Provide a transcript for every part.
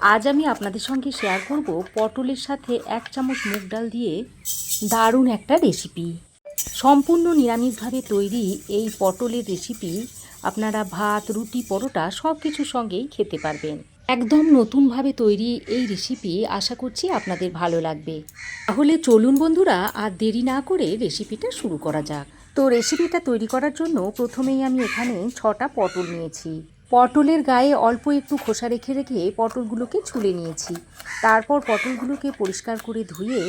আজ আমি আপনাদের সঙ্গে শেয়ার করব পটলের সাথে 1 চামচ মুগ ডাল দিয়ে দারুণ একটা রেসিপি। সম্পূর্ণ নিরামিষভাবে তৈরি এই পটলের রেসিপি আপনারা ভাত, রুটি, পরোটা সব কিছুর সঙ্গেই খেতে পারবেন। একদম নতুনভাবে তৈরি এই রেসিপি আশা করছি আপনাদের ভালো লাগবে। তাহলে চলুন বন্ধুরা, আর দেরি না করে রেসিপিটা শুরু করা যাক। তো রেসিপিটা তৈরি করার জন্য প্রথমেই আমি এখানে 6টা পটল নিয়েছি। পটলের গায়ে অল্প একটু খোসা রেখে রেখে পটলগুলোকে ছুলে নিয়েছি। তারপর পটলগুলোকে পরিষ্কার করে ধুয়ে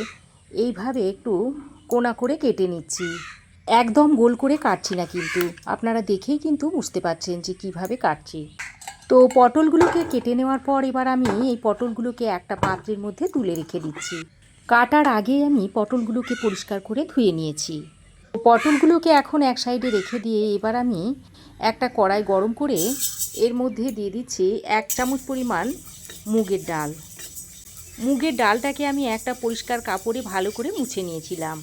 এইভাবে একটু কোনা করে কেটে নিচ্ছি। একদম গোল করে কাটছি না, কিন্তু আপনারা দেখেই কিন্তু বুঝতে পারছেন যে কিভাবে কাটছি। তো পটলগুলোকে কেটে নেওয়ার পর এবার আমি এই পটলগুলোকে একটা পাত্রের মধ্যে তুলে রেখে দিচ্ছি। কাটার আগেই আমি পটলগুলোকে পরিষ্কার করে ধুয়ে নিয়েছি। পটলগুলোকে এখন এক সাইডে রেখে দিয়ে এবার আমি একটা কড়াই গরম করে এর মধ্যে দিয়ে দিচ্ছি 1 চামচ পরিমাণ মুগের ডাল। মুগের ডালটাকে আমি একটা পরিষ্কার কাপড়ে ভালো করে মুছে নিয়েছিলাম।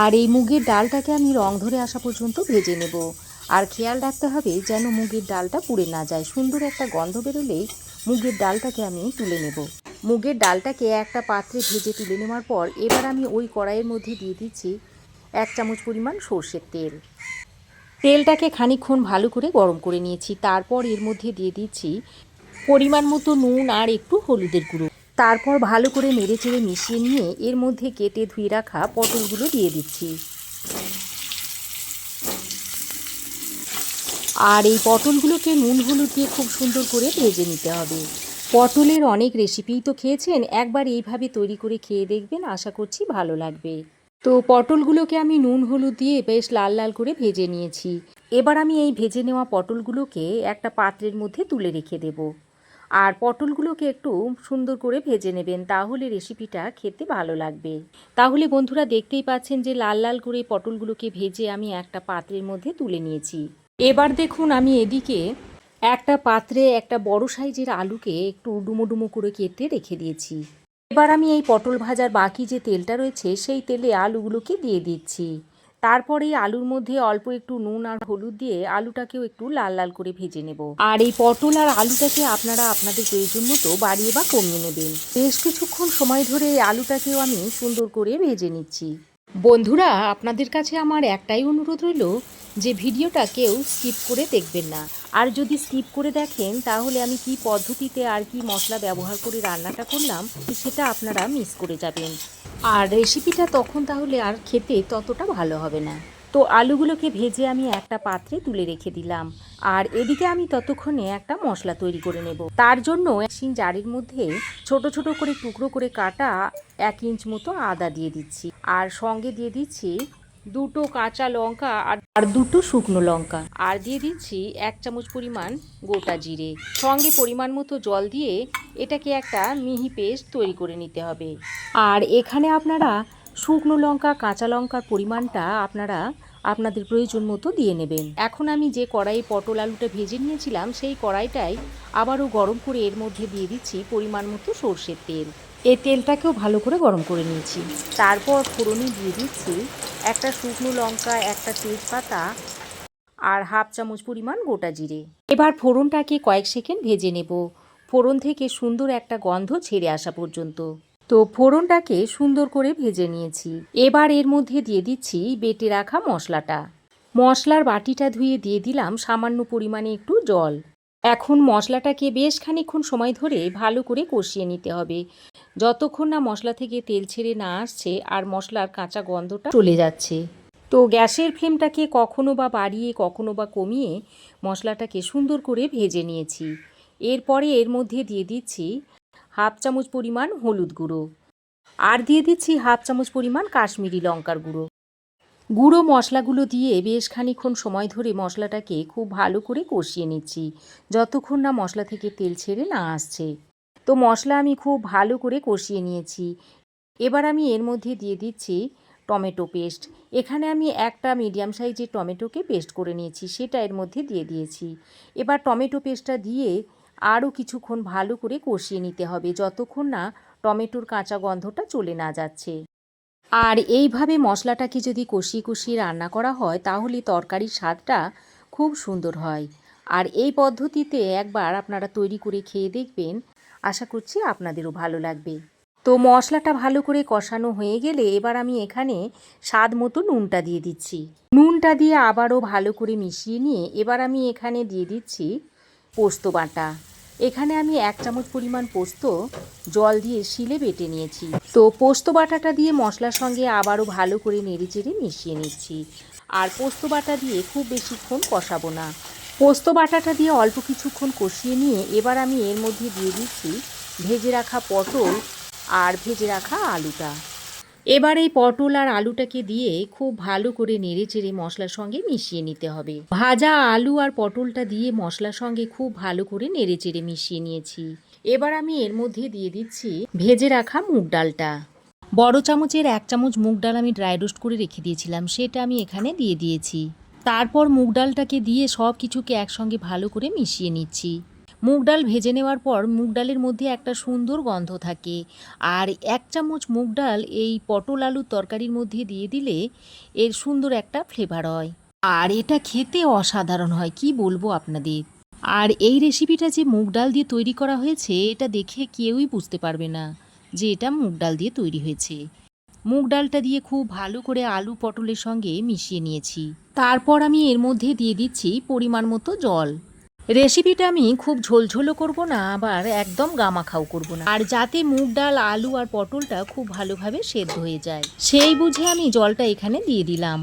আর এই মুগের ডালটাকে আমি রং ধরে আসা পর্যন্ত ভেজে নেব। আর খেয়াল রাখতে হবে যেন মুগের ডালটা পুড়ে না যায়। সুন্দর একটা গন্ধ বেরোলেই মুগের ডালটাকে আমি তুলে নেব। মুগের ডালটাকে একটা পাত্রে ভেজে তুলে নেওয়ার পর এবার আমি ওই কড়াইয়ের মধ্যে দিয়ে দিচ্ছি 1 চামচ পরিমাণ সর্ষের তেল। তেলটাকে খানিকক্ষণ ভালো করে গরম করে নিয়েছি। তারপর এর মধ্যে দিয়ে দিচ্ছি পরিমাণ মতো নুন আর একটু হলুদের গুঁড়ো। তারপর ভালো করে নেড়েচেড়ে মিশিয়ে নিয়ে এর মধ্যে কেটে ধুয়ে রাখা পটলগুলো দিয়ে দিচ্ছি। আর এই পটলগুলোকে নুন হলুদ দিয়ে খুব সুন্দর করে ভেজে নিতে হবে। পটলের অনেক রেসিপিই তো খেয়েছেন, একবার এইভাবে তৈরি করে খেয়ে দেখবেন, আশা করছি ভালো লাগবে। তো পটলগুলোকে আমি নুন হলুদ দিয়ে বেশ লাল লাল করে ভেজে নিয়েছি। এবার আমি এই ভেজে নেওয়া পটলগুলোকে একটা পাত্রের মধ্যে তুলে রেখে দেব। আর পটলগুলোকে একটু সুন্দর করে ভেজে নেবেন, তাহলে রেসিপিটা খেতে ভালো লাগবে। তাহলে বন্ধুরা দেখতেই পাচ্ছেন যে লাল লাল করে পটলগুলোকে ভেজে আমি একটা পাত্রের মধ্যে তুলে নিয়েছি। এবার দেখুন আমি এদিকে একটা পাত্রে একটা বড় সাইজের আলুকে একটু ডুমো ডুমো করে কেটে রেখে দিয়েছি। এবার আমি এই পটল ভাজার বাকি যে তেলটা রয়েছে সেই তেলে আলুগুলোকে দিয়ে দিচ্ছি। তারপরে এই আলুর মধ্যে অল্প একটু নুন আর হলুদ দিয়ে আলুটাকেও একটু লাল লাল করে ভেজে নেব। আর এই পটল আর আলুটাকে আপনারা আপনাদের প্রয়োজন মতো বাড়িয়ে বা কমিয়ে নেবেন। বেশ কিছুক্ষণ সময় ধরে এই আলুটাকেও আমি সুন্দর করে ভেজে নিচ্ছি। বন্ধুরা, আপনাদের কাছে আমার একটাই অনুরোধ রইল যে ভিডিওটা কেউ স্কিপ করে দেখবেন না। আর যদি স্কিপ করে দেখেন তাহলে আমি কি পদ্ধতিতে আর কি মশলা ব্যবহার করে রান্নাটা করলাম সেটা আপনারা মিস করে যাবেন। আর রেসিপিটা তখন তাহলে আর খেতে ততটা ভালো হবে না। তো আলুগুলোকে ভেজে আমি একটা পাত্রে তুলে রেখে দিলাম। আর এদিকে আমি ততক্ষণে একটা মশলা তৈরি করে নেব। তার জন্য মিক্সিং জারের মধ্যে ছোট ছোট করে টুকরো করে কাটা 1 ইঞ্চ মতো আদা দিয়ে দিচ্ছি। আর সঙ্গে দিয়ে দিচ্ছি 2টো কাঁচা লঙ্কা আর 2টো শুকনো লঙ্কা। আর দিয়ে দিচ্ছি 1 চামচ পরিমাণ গোটা জিরে। সঙ্গে পরিমাণ মতো জল দিয়ে এটাকে একটা মিহি পেস্ট তৈরি করে নিতে হবে। আর এখানে আপনারা শুকনো লঙ্কা কাঁচা লঙ্কার পরিমাণটা আপনারা আপনাদের প্রয়োজন মতো দিয়ে নেবেন। এখন আমি যে কড়াইয়ে পটল আলুটা ভেজে নিয়েছিলাম সেই কড়াইটাই আবারও গরম করে এর মধ্যে দিয়ে দিচ্ছি পরিমাণ মতো সর্ষের তেল। এই তেলটাকেও ভালো করে গরম করে নিয়েছি। তারপর ফোড়নে দিয়ে দিচ্ছি একটা শুকনো লঙ্কা, একটা তেজপাতা আর 1/2 চামচ পরিমাণ গোটা জিরে। এবার ফোড়নটাকে কয়েক সেকেন্ড ভেজে নেব, ফোড়ন থেকে সুন্দর একটা গন্ধ ছেড়ে আসা পর্যন্ত। তো ফোড়নটাকে সুন্দর করে ভেজে নিয়েছি। এবার এর মধ্যে দিয়ে দিচ্ছি বেটে রাখা মশলাটা। মশলার বাটিটা ধুয়ে দিয়ে দিলাম সামান্য পরিমাণে একটু জল। এখন মশলাটাকে বেশ খানিকক্ষণ সময় ধরে ভালো করে কষিয়ে নিতে হবে, যতক্ষণ না মশলা থেকে তেল ছেড়ে না আসছে আর মশলার কাঁচা গন্ধটা চলে যাচ্ছে। তো গ্যাসের ফ্লেমটাকে কখনো বা বাড়িয়ে কখনো বা কমিয়ে মশলাটাকে সুন্দর করে ভেজে নিয়েছি। এরপরে এর মধ্যে দিয়ে দিচ্ছি 1/2 চামচ পরিমাণ হলুদ গুঁড়ো আর দিয়ে দিচ্ছি 1/2 চামচ পরিমাণ কাশ্মীরি লঙ্কার গুঁড়ো। গুঁড়ো মশলাগুলো দিয়ে বেশ খানিকক্ষণ সময় ধরে মশলাটাকে খুব ভালো করে কষিয়ে নিচ্ছি, যতক্ষণ না মশলা থেকে তেল ছেড়ে না আসছে। তো মশলা আমি খুব ভালো করে কষিয়ে নিয়েছি। এবার আমি এর মধ্যে দিয়ে দিচ্ছি টমেটো পেস্ট। এখানে আমি একটা মিডিয়াম সাইজের টমেটোকে পেস্ট করে নিয়েছি, সেটা এর মধ্যে দিয়ে দিয়েছি। এবার টমেটো পেস্টটা দিয়ে আরও কিছুক্ষণ ভালো করে কষিয়ে নিতে হবে, যতক্ষণ না টমেটোর কাঁচা গন্ধটা চলে না যাচ্ছে। আর এইভাবে মশলাটাকে যদি কষিয়ে কষিয়ে রান্না করা হয় তাহলে তরকারির স্বাদটা খুব সুন্দর হয়। আর এই পদ্ধতিতে একবার আপনারা তৈরি করে খেয়ে দেখবেন, আশা করছি আপনাদেরও ভালো লাগবে। তো মশলাটা ভালো করে কষানো হয়ে গেলে এবার আমি এখানে স্বাদ মতো নুনটা দিয়ে দিচ্ছি। নুনটা দিয়ে আবারও ভালো করে মিশিয়ে নিয়ে এবার আমি এখানে দিয়ে দিচ্ছি পোস্ত বাটা। এখানে আমি 1 চামচ পরিমাণ পোস্ত জল দিয়ে শিলে বেটে নিয়েছি। তো পোস্ত বাটাটা দিয়ে মশলার সঙ্গে আবারও ভালো করে নেড়েচেড়ে মিশিয়ে নিচ্ছি। আর পোস্ত বাটা দিয়ে খুব বেশিক্ষণ কষাবো না। পোস্ত বাটাটা দিয়ে অল্প কিছুক্ষণ কষিয়ে নিয়ে এবার আমি এর মধ্যে দিয়ে দিচ্ছি ভেজে রাখা পটল আর ভেজে রাখা আলুটা। এবার এই পটল আর আলুটাকে দিয়ে খুব ভালো করে নেড়েচেড়ে মশলার সঙ্গে মিশিয়ে নিতে হবে। ভাজা আলু আর পটলটা দিয়ে মশলার সঙ্গে খুব ভালো করে নেড়েচেড়ে মিশিয়ে নিয়েছি। এবার আমি এর মধ্যে দিয়ে দিচ্ছি ভেজে রাখা মুগ ডালটা। বড় চামচের 1 চামচ মুগ ডাল আমি ড্রাই রোস্ট করে রেখে দিয়েছিলাম, সেটা আমি এখানে দিয়ে দিয়েছি। তারপর মুগ ডালটাকে দিয়ে সব কিছুকে একসঙ্গে ভালো করে মিশিয়ে নিচ্ছি। মুগ ডাল ভেজে নেওয়ার পর মুগ ডালের মধ্যে একটা সুন্দর গন্ধ থাকে, আর 1 চামচ মুগ ডাল এই পটল আলুর তরকারির মধ্যে দিয়ে দিলে এর সুন্দর একটা ফ্লেভার হয়, আর এটা খেতে অসাধারণ হয়, কি বলবো আপনাদের। আর এই রেসিপিটা যে মুগ ডাল দিয়ে তৈরি করা হয়েছে এটা দেখে কেউই বুঝতে পারবে না যে এটা মুগ ডাল দিয়ে তৈরি হয়েছে। মুগ ডালটা দিয়ে খুব ভালো করে আলু পটলের সঙ্গে মিশিয়ে নিয়েছি। তারপর আমি এর মধ্যে দিয়ে দিচ্ছি পরিমাণ মতো জল। রেসিপিটা আমি খুব ঝোলঝোলও করব না, আবার একদম গামাখাও করব না, আর যাতে মুগ ডাল আলু আর পটলটা খুব ভালোভাবে সেদ্ধ হয়ে যায় সেই বুঝে আমি জলটা এখানে দিয়ে দিলাম।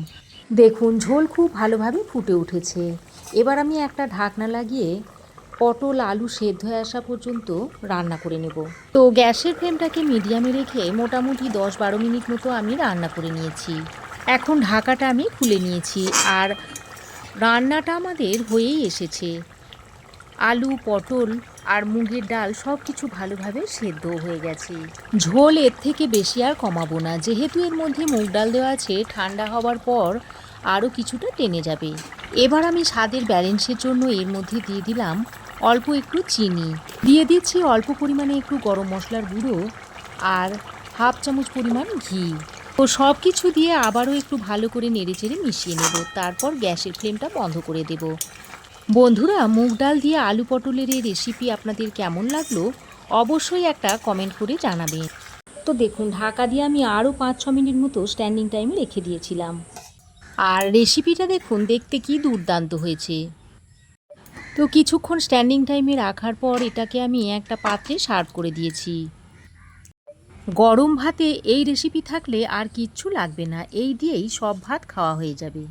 দেখুন ঝোল খুব ভালোভাবে ফুটে উঠেছে। এবার আমি একটা ঢাকনা লাগিয়ে পটল আলু সেদ্ধ হয়ে আসা পর্যন্ত রান্না করে নেব। তো গ্যাসের ফ্লেমটাকে মিডিয়ামে রেখে মোটামুটি 10-12 মিনিট মতো আমি রান্না করে নিয়েছি। এখন ঢাকাটা আমি খুলে নিয়েছি আর রান্নাটা আমাদের হয়েই এসেছে। আলু পটল আর মুগের ডাল সব কিছু ভালোভাবে সেদ্ধ হয়ে গেছে। ঝোল এর থেকে বেশি আর কমাবো না, যেহেতু এর মধ্যে মুগ ডাল দেওয়া আছে, ঠান্ডা হওয়ার পর আরও কিছুটা টেনে যাবে। এবার আমি স্বাদের ব্যালেন্সের জন্য এর মধ্যে দিয়ে দিলাম অল্প একটু চিনি, দিয়ে দিচ্ছি অল্প পরিমাণে একটু গরম মশলার গুঁড়ো আর 1/2 চামচ পরিমাণ ঘি। তো সব কিছু দিয়ে আবারও একটু ভালো করে নেড়েচেড়ে মিশিয়ে নেব, তারপর গ্যাসের ফ্লেমটা বন্ধ করে দেব। বন্ধুরা, মুগ ডাল দিয়ে আলু পটলের এই রেসিপি আপনাদের কেমন লাগলো অবশ্যই একটা কমেন্ট করে জানাবেন। তো দেখুন ঢাকা দিয়ে আমি আরও 5-6 মিনিট মতো স্ট্যান্ডিং টাইমে রেখে দিয়েছিলাম, আর রেসিপিটা দেখুন দেখতে কি দুর্দান্ত হয়েছে। তো কিছুক্ষণ স্ট্যান্ডিং টাইমে রাখার পর এটাকে আমি একটা পাত্রে সার্ভ করে দিয়েছি। গরম ভাতে এই রেসিপি থাকলে আর কিচ্ছু লাগবে না, এই দিয়েই সব ভাত খাওয়া হয়ে যাবে।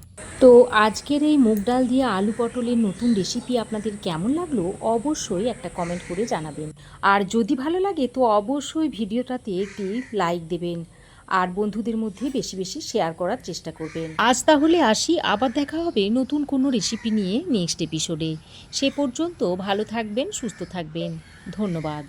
তো আজকের এই মুগ ডাল দিয়ে আলু পটলের নতুন রেসিপি আপনাদের কেমন লাগলো অবশ্যই একটা কমেন্ট করে জানাবেন। আর যদি ভালো লাগে তো অবশ্যই ভিডিওটাতে একটি লাইক দেবেন আর বন্ধুদের মধ্যে বেশি বেশি শেয়ার করার চেষ্টা করবেন। আজ তাহলে আসি, আবার দেখা হবে নতুন কোনো রেসিপি নিয়ে নেক্সট এপিসোডে। সে পর্যন্ত ভালো থাকবেন, সুস্থ থাকবেন। ধন্যবাদ।